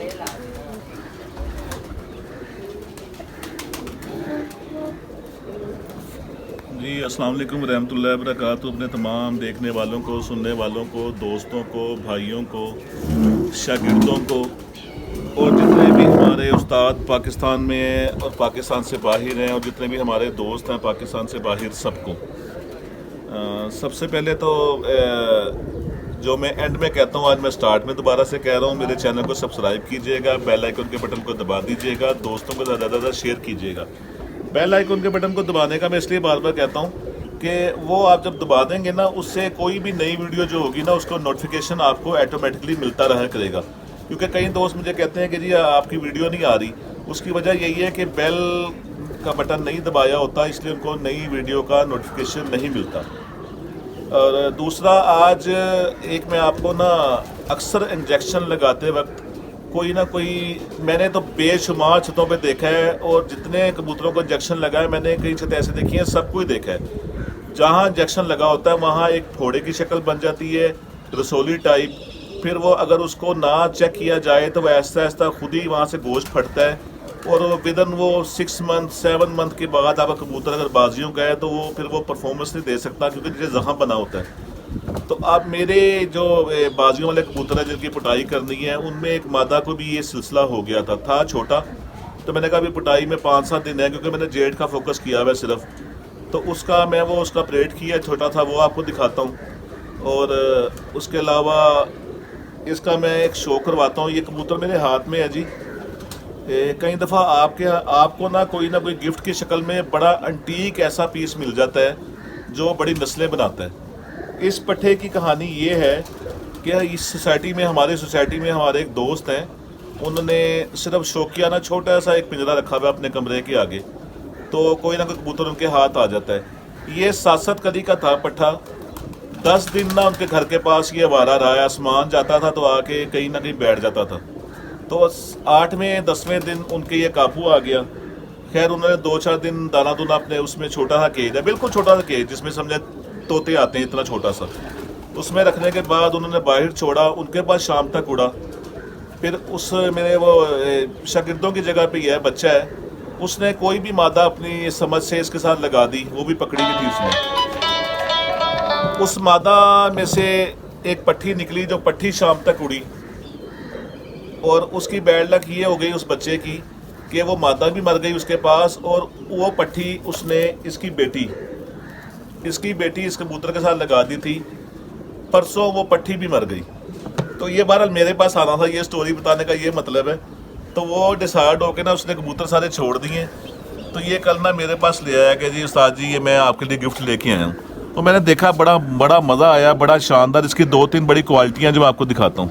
जी अस्सलाम वालेकुम रहमतुल्लाहि व बरकातुहू। अपने तमाम देखने वालों को, सुनने वालों को, दोस्तों को, भाइयों को, शागिर्दों को और जितने भी हमारे उस्ताद पाकिस्तान में हैं और पाकिस्तान से बाहर हैं और जितने भी हमारे दोस्त हैं पाकिस्तान से बाहर, सबको सबसे पहले तो जो मैं एंड में कहता हूँ, आज मैं स्टार्ट में दोबारा से कह रहा हूँ, मेरे चैनल को सब्सक्राइब कीजिएगा, बेल आइकन के बटन को दबा दीजिएगा, दोस्तों को ज़्यादा से ज़्यादा शेयर कीजिएगा। बेल आइकन के बटन को दबाने का मैं इसलिए बार बार कहता हूँ कि वो आप जब दबा देंगे ना, उससे कोई भी नई वीडियो जो होगी ना, उसको नोटिफिकेशन आपको ऑटोमेटिकली मिलता रहा करेगा। क्योंकि कई दोस्त मुझे कहते हैं कि जी आपकी वीडियो नहीं आ रही, उसकी वजह यही है कि बेल का बटन नहीं दबाया होता, इसलिए उनको नई वीडियो का नोटिफिकेशन नहीं मिलता। और दूसरा, आज एक मैं आपको ना अक्सर इंजेक्शन लगाते वक्त कोई ना कोई, मैंने तो बेशुमार छतों पे देखा है और जितने कबूतरों को इंजेक्शन लगा है मैंने, कई छतें ऐसे देखी हैं, सबको ही देखा है। जहाँ इंजेक्शन लगा होता है वहाँ एक फोड़े की शक्ल बन जाती है, रसोली टाइप। फिर वो अगर उसको ना चेक किया जाए तो वह ऐसा ऐसा खुद ही वहाँ से गोश्त फटता है और विदन वो 6 मंथ 7 मंथ के बाद आपका कबूतर अगर बाजियों का है तो वो फिर वो परफॉर्मेंस नहीं दे सकता, क्योंकि जैसे जख्म बना होता है। तो अब मेरे जो बाजियों वाले कबूतर हैं जिनकी पुटाई करनी है, उनमें एक मादा को भी ये सिलसिला हो गया था छोटा। तो मैंने कहा अभी पुटाई में 5-7 दिन है, क्योंकि मैंने जेड का फोकस किया हुआ है सिर्फ, तो उसका मैं वो उसका ऑपरेट किया छोटा था, वो आपको दिखाता हूँ। और उसके अलावा इसका मैं एक शो करवाता हूँ। ये कबूतर मेरे हाथ में है जी। कई दफ़ा आपको ना कोई गिफ्ट की शक्ल में बड़ा अंटीक ऐसा पीस मिल जाता है जो बड़ी नस्लें बनाता है। इस पट्ठे की कहानी ये है कि इस सोसाइटी में, हमारे सोसाइटी में हमारे एक दोस्त हैं, उन्होंने सिर्फ शौकिया ना छोटा सा एक पिंजरा रखा हुआ अपने कमरे के आगे, तो कोई ना कोई कबूतर उनके हाथ आ जाता है। ये 7-7 कदी का था पट्ठा। 10 दिन ना उनके घर के पास ये आवारा रहा, आसमान जाता था तो आके कहीं ना कहीं बैठ जाता था। तो 8वें 10वें दिन उनके ये काबू आ गया। खैर उन्होंने 2-4 दिन दाना दूना अपने उसमें, छोटा सा केज है, बिल्कुल छोटा सा केज जिसमें समझे तोते आते हैं, इतना छोटा सा, उसमें रखने के बाद उन्होंने बाहर छोड़ा। उनके पास शाम तक उड़ा। फिर उस मेरे वो शागिर्दों की जगह पे यह बच्चा है, उसने कोई भी मादा अपनी समझ से इसके साथ लगा दी, वो भी पकड़ी हुई थी उसने। उस मादा में से एक पट्ठी निकली, जो पट्ठी शाम तक उड़ी, और उसकी बैड लक ये हो गई उस बच्चे की कि वो मादा भी मर गई उसके पास, और वो पट्ठी उसने इसकी बेटी इस कबूतर के साथ लगा दी थी। परसों वो पट्ठी भी मर गई। तो ये बहरहाल मेरे पास आना था, ये स्टोरी बताने का ये मतलब है। तो वो डिसाइड होके ना उसने कबूतर सारे छोड़ दिए। तो ये कल ना मेरे पास ले आया कि जी उस्ताद जी, ये मैं आपके लिए गिफ्ट लेके आया हूँ। तो मैंने देखा, बड़ा मज़ा आया, बड़ा शानदार। इसकी 2-3 बड़ी क्वालिटियाँ जो मैं आपको दिखाता हूँ।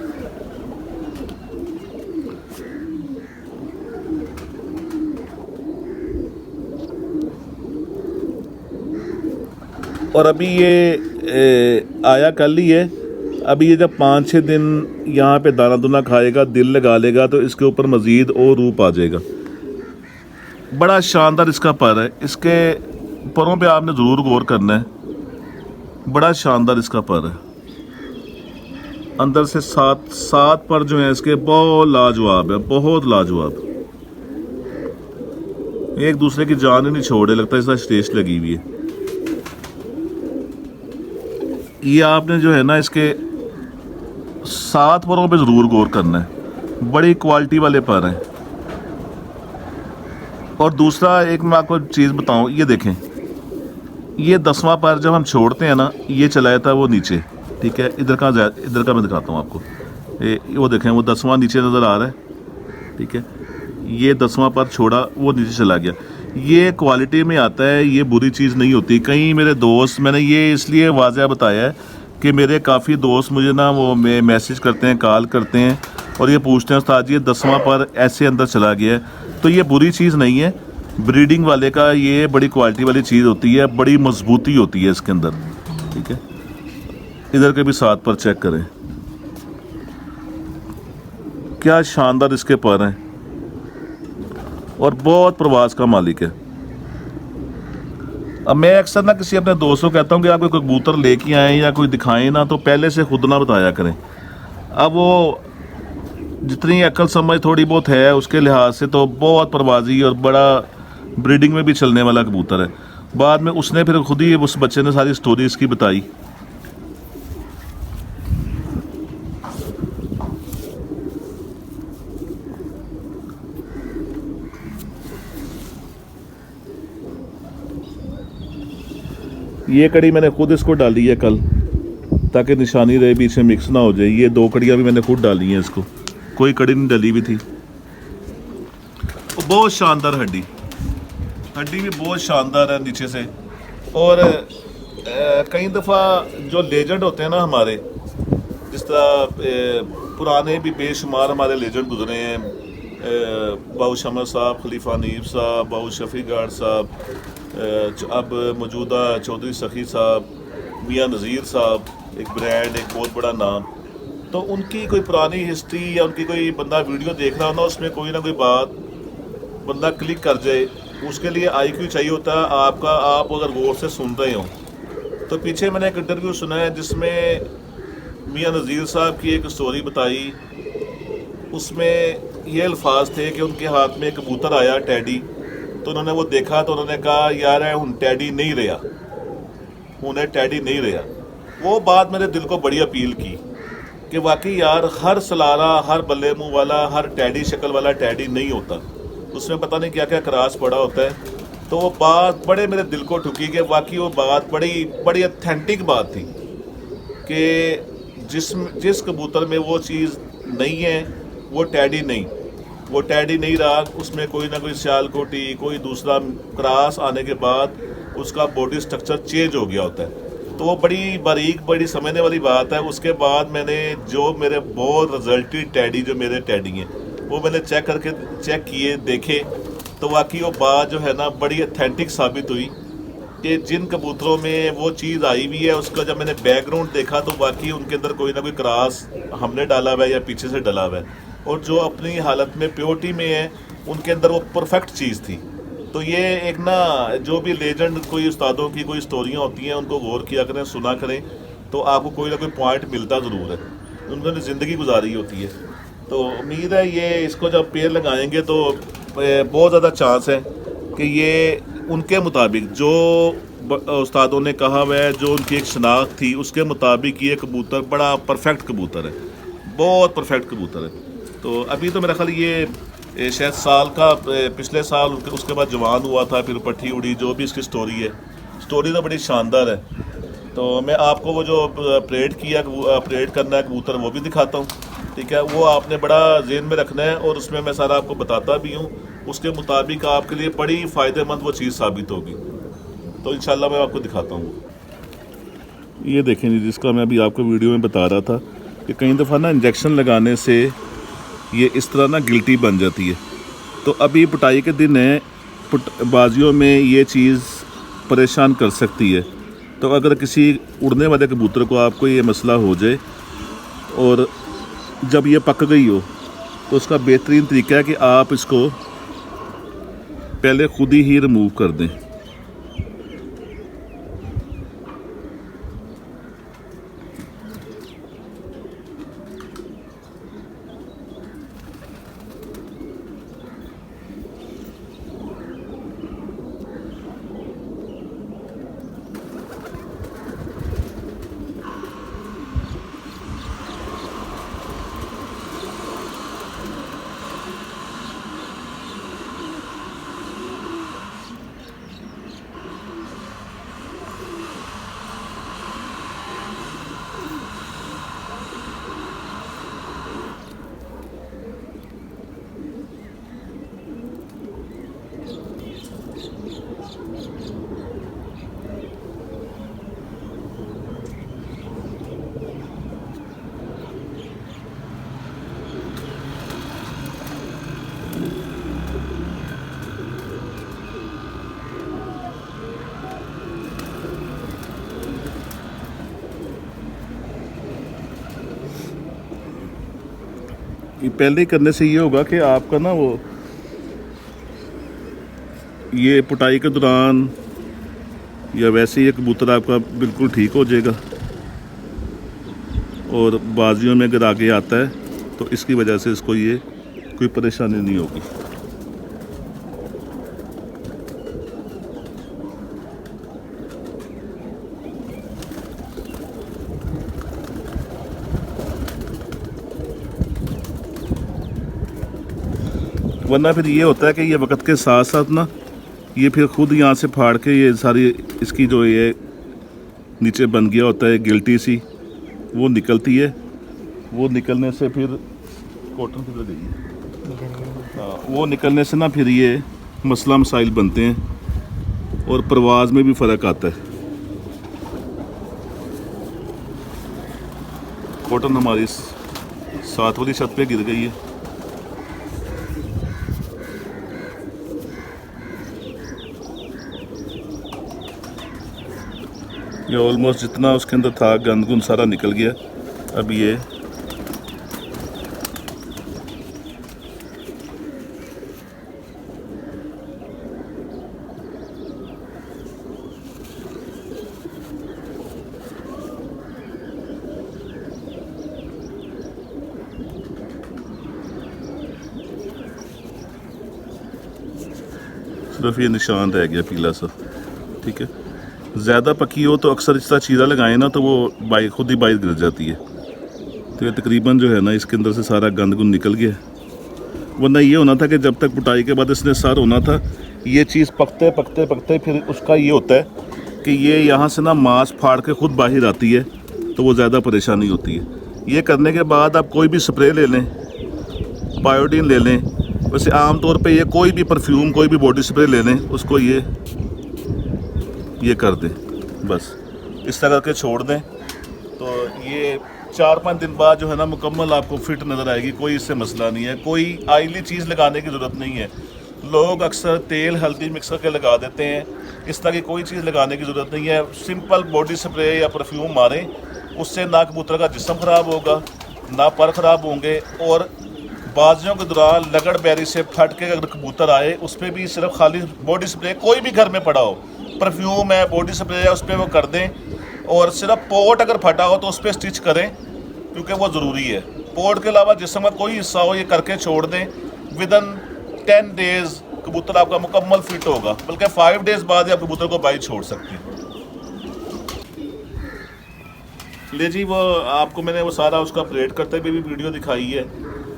और अभी ये आया कल ही है। अभी ये जब 5-6 दिन यहाँ पे दाना दुना खाएगा, दिल लगा लेगा, तो इसके ऊपर मज़ीद और रूप आ जाएगा। बड़ा शानदार इसका पर है। इसके परों पे आपने ज़रूर गौर करना है। बड़ा शानदार इसका पर है। अंदर से 7 पर जो है इसके, बहुत लाजवाब है, बहुत लाजवाब। एक दूसरे की जान ही नहीं छोड़े, लगता है इसका स्टेज लगी हुई है। ये आपने जो है ना इसके 7 परों पे ज़रूर गौर करना है। बड़ी क्वालिटी वाले पर हैं। और दूसरा एक मैं आपको चीज़ बताऊं, ये देखें, ये 10वां पर जब हम छोड़ते हैं ना, ये चला जाता है वो नीचे, ठीक है। इधर का मैं दिखाता हूँ आपको। वो देखें, वो 10वां नीचे नज़र आ रहा है, ठीक है। ये 10वां पर छोड़ा, वो नीचे चला गया। ये क्वालिटी में आता है, ये बुरी चीज़ नहीं होती। कई मेरे दोस्त, मैंने ये इसलिए वाज़ह बताया है कि मेरे काफ़ी दोस्त मुझे ना वो मैसेज करते हैं, कॉल करते हैं और ये पूछते हैं उस्ताद जी ये 10वां पर ऐसे अंदर चला गया है। तो ये बुरी चीज़ नहीं है, ब्रीडिंग वाले का ये बड़ी क्वालिटी वाली चीज़ होती है, बड़ी मजबूती होती है इसके अंदर, ठीक है। इधर के भी 7 पर चेक करें, क्या शानदार इसके पर हैं और बहुत प्रवास का मालिक है। अब मैं अक्सर ना किसी अपने दोस्तों को कहता हूँ कि आप कोई कबूतर लेके आएँ या कोई दिखाएं ना, तो पहले से खुद ना बताया करें। अब वो जितनी अक्ल समझ थोड़ी बहुत है उसके लिहाज से तो बहुत परवाजी और बड़ा ब्रीडिंग में भी चलने वाला कबूतर है। बाद में उसने फिर खुद ही उस बच्चे ने सारी स्टोरी इसकी बताई। ये कड़ी मैंने खुद इसको डाली है कल, ताकि निशानी रहे, बीच में मिक्स ना हो जाए। ये 2 कड़ियाँ भी मैंने खुद डाली हैं इसको, कोई कड़ी नहीं डली भी थी। वो बहुत शानदार हड्डी भी बहुत शानदार है नीचे से। और कई दफ़ा जो लेजेंड होते हैं ना हमारे, जिस तरह पुराने भी बेशुमार हमारे लेजेंड गुजरे हैं, बाबू शमर साहब, खलीफा नीब साहब, बाबू शफी गार्ड साहब, अब मौजूदा चौधरी सखी साहब, मियाँ नज़ीर साहब, एक ब्रांड, एक बहुत बड़ा नाम। तो उनकी कोई पुरानी हिस्ट्री या उनकी कोई बंदा वीडियो देख रहा हो ना, उसमें कोई ना कोई बात बंदा क्लिक कर जाए, उसके लिए IQ चाहिए होता है आपका। आप अगर गौर से सुन रहे हो तो पीछे मैंने एक इंटरव्यू सुना है जिसमें मियाँ नज़ीर साहब की एक स्टोरी बताई। उसमें ये अल्फाज थे कि उनके हाथ में एक कबूतर आया टैडी, तो उन्होंने वो देखा तो उन्होंने कहा यार है हुन टैडी नहीं रहा, उन्हें टैडी नहीं रहा। वो बात मेरे दिल को बड़ी अपील की कि वाकई यार हर सलारा, हर बल्ले मुँह वाला, हर टैडी शक्ल वाला टैडी नहीं होता, उसमें पता नहीं क्या क्या क्रास पड़ा होता है। तो वो बात बड़े मेरे दिल को ठुकी कि वाकई वो बात बड़ी ऑथेंटिक बात थी कि जिस कबूतर में वो चीज़ नहीं है वो टैडी नहीं रहा। उसमें कोई ना कोई सियालकोटी, कोई दूसरा क्रास आने के बाद उसका बॉडी स्ट्रक्चर चेंज हो गया होता है। तो वो बड़ी बारीक, बड़ी समझने वाली बात है। उसके बाद मैंने जो मेरे बहुत रिजल्टेड टैडी, जो मेरे टैडी हैं, वो मैंने चेक किए, देखे, तो वाकई वो बात जो है ना बड़ी ऑथेंटिक साबित हुई कि जिन कबूतरों में वो चीज़ आई हुई है, उसका जब मैंने बैकग्राउंड देखा तो वाकई उनके अंदर कोई ना कोई क्रास हमने डाला हुआ है या पीछे से डाला हुआ है, और जो अपनी हालत में प्योरिटी में है उनके अंदर वो परफेक्ट चीज़ थी। तो ये एक ना, जो भी लेजेंड कोई उस्तादों की कोई स्टोरियाँ होती हैं उनको गौर किया करें, सुना करें, तो आपको कोई ना कोई पॉइंट मिलता ज़रूर है। उन्होंने ज़िंदगी गुजारी होती है। तो उम्मीद है ये इसको जब पेड़ लगाएंगे तो बहुत ज़्यादा चांस है कि ये उनके मुताबिक जो उस्तादों ने कहा हुआ है, जो उनकी एक शनाख्त थी, उसके मुताबिक ये कबूतर बड़ा परफेक्ट कबूतर है, बहुत परफेक्ट कबूतर है। तो अभी तो मेरा ख्याल ये शायद साल का, पिछले साल उसके बाद जवान हुआ था, फिर पट्टी उड़ी, जो भी इसकी स्टोरी है, स्टोरी तो बड़ी शानदार है। तो मैं आपको वो जो परेड करना है कबूतर, वो भी दिखाता हूँ, ठीक है। वो आपने बड़ा ज़हन में रखना है और उसमें मैं सारा आपको बताता भी हूँ, उसके मुताबिक आपके लिए बड़ी फ़ायदेमंद वो चीज़ साबित होगी। तो इंशाल्लाह मैं आपको दिखाता हूँ। ये देखें जी, जिसका मैं अभी आपको वीडियो में बता रहा था कि कई दफ़ा ना इंजेक्शन लगाने से ये इस तरह ना गिल्टी बन जाती है। तो अभी पिटाई के दिन है, बाजियों में ये चीज़ परेशान कर सकती है। तो अगर किसी उड़ने वाले कबूतर को आपको ये मसला हो जाए और जब ये पक गई हो, तो उसका बेहतरीन तरीका है कि आप इसको पहले खुद ही रिमूव कर दें। ये पहले करने से ये होगा कि आपका ना वो ये पुटाई के दौरान या वैसे ही कबूतर आपका बिल्कुल ठीक हो जाएगा। और बाजियों में अगर आगे आता है तो इसकी वजह से इसको ये कोई परेशानी नहीं होगी। वरना फिर ये होता है कि ये वक्त के साथ साथ ना ये फिर खुद यहाँ से फाड़ के ये सारी इसकी जो ये नीचे बन गया होता है गिल्टी सी, वो निकलती है। वो निकलने से फिर कॉटन किधर गई है, हाँ, वो निकलने से ना फिर ये मसला मसाइल बनते हैं और परवाज़ में भी फ़र्क आता है। कॉटन हमारी 7 वाली छत पे गिर गई है। ये ऑलमोस्ट जितना उसके अंदर था गंद गुंद सारा निकल गया। अब ये सिर्फ ये निशान रह गया पीला सा, ठीक है। ज़्यादा पकी हो तो अक्सर इस तरह चीरा लगाए ना तो वो बाइक खुद ही बाइक गिर जाती है। तो ये तकरीबन जो है ना इसके अंदर से सारा गंद गुंद निकल गया। वरना ये होना था कि जब तक पुटाई के बाद इसने सर होना था, ये चीज़ पकते पकते पकते फिर उसका ये होता है कि ये यहाँ से ना मांस फाड़ के खुद बाहर आती है, तो वो ज़्यादा परेशानी होती है। ये करने के बाद आप कोई भी स्प्रे ले लें, बायोडीन ले लें, वैसे आम तौर पे ये कोई भी परफ्यूम कोई भी बॉडी स्प्रे ले लें, उसको ये कर दें, बस इस तरह करके छोड़ दें। तो ये 4-5 दिन बाद जो है ना मुकम्मल आपको फिट नज़र आएगी। कोई इससे मसला नहीं है, कोई ऑयली चीज़ लगाने की ज़रूरत नहीं है। लोग अक्सर तेल हल्दी मिक्स करके लगा देते हैं, इस तरह की कोई चीज़ लगाने की ज़रूरत नहीं है। सिंपल बॉडी स्प्रे या परफ्यूम मारें, उससे ना कबूतर का जिस्म ख़राब होगा, ना पर ख़राब होंगे। और बाजियों के दौरान लगड़ बैरी से फट के अगर कबूतर आए, उस पर भी सिर्फ खाली बॉडी स्प्रे कोई भी घर में पड़ा हो, परफ्यूम है बॉडी स्प्रे है, उस पर वो कर दें। और सिर्फ पोर्ट अगर फटा हो तो उस पर स्टिच करें, क्योंकि वो ज़रूरी है। पोर्ट के अलावा जिस्म का कोई हिस्सा हो ये करके छोड़ दें। विदिन 10 डेज़ कबूतर आपका मुकम्मल फिट होगा, बल्कि 5 डेज़ बाद ही आप कबूतर को बाई छोड़ सकते हैं। ले जी, वो आपको मैंने वो सारा उसका ऑपरेट करते हुए भी वीडियो दिखाई है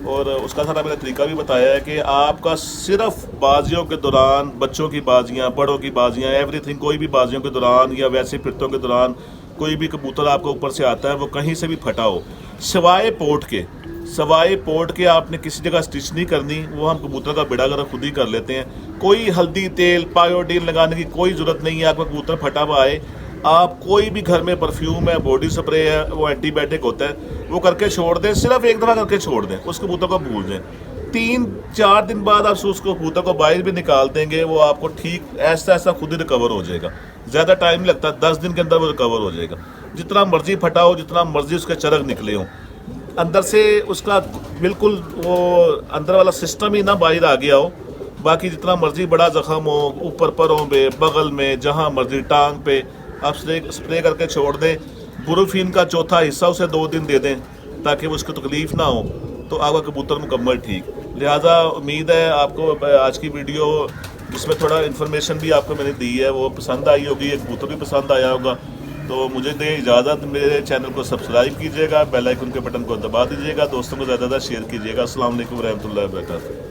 और उसका सारा मैंने तरीका भी बताया है कि आपका सिर्फ बाजियों के दौरान, बच्चों की बाजियाँ, बड़ों की बाजियाँ, एवरीथिंग, कोई भी बाजियों के दौरान या वैसे फिरतों के दौरान कोई भी कबूतर आपको ऊपर से आता है, वो कहीं से भी फटा हो, सिवाय पोर्ट के आपने किसी जगह स्टिच नहीं करनी। वो हम कबूतर का बेड़ा गर्क खुद ही कर लेते हैं। कोई हल्दी तेल पायोडीन लगाने की कोई ज़रूरत नहीं है। आपका कबूतर फटा हुआ आए, आप कोई भी घर में परफ्यूम है, बॉडी स्प्रे है, वो एंटीबायोटिक होता है, वो करके छोड़ दें। सिर्फ एक दफ़ा करके छोड़ दें, उस कबूतर को भूल दें। 3-4 दिन बाद आप उसको कबूतर को बाहर भी निकाल देंगे, वो आपको ठीक ऐसा ऐसा खुद ही रिकवर हो जाएगा। ज़्यादा टाइम लगता है, 10 दिन के अंदर वो रिकवर हो जाएगा। जितना मर्जी फटा हो, जितना मर्जी उसके चरक निकले हों, अंदर से उसका बिल्कुल वो अंदर वाला सिस्टम ही ना बाहर आ गया हो। बाकी जितना मर्जी बड़ा जख्म हो, ऊपर परों पे, बगल में, जहाँ मर्जी, टांग पे, आप स्प्रे करके छोड़ दें। बुरुफिन का चौथा हिस्सा उसे 2 दिन दे दें ताकि उसको तकलीफ़ ना हो, तो आपका कबूतर मुकम्मल ठीक। लिहाजा उम्मीद है आपको आज की वीडियो जिसमें थोड़ा इन्फॉर्मेशन भी आपको मैंने दी है वो पसंद आई होगी, एक कबूतर भी पसंद आया होगा। तो मुझे दें इजाज़त, मेरे चैनल को सब्सक्राइब कीजिएगा, बेल आइकन के बटन को दबा दीजिएगा, दोस्तों को ज़्यादा शेयर कीजिएगा। अस्सलाम वालेकुम रहमतुल्लाहि व बरकातहू।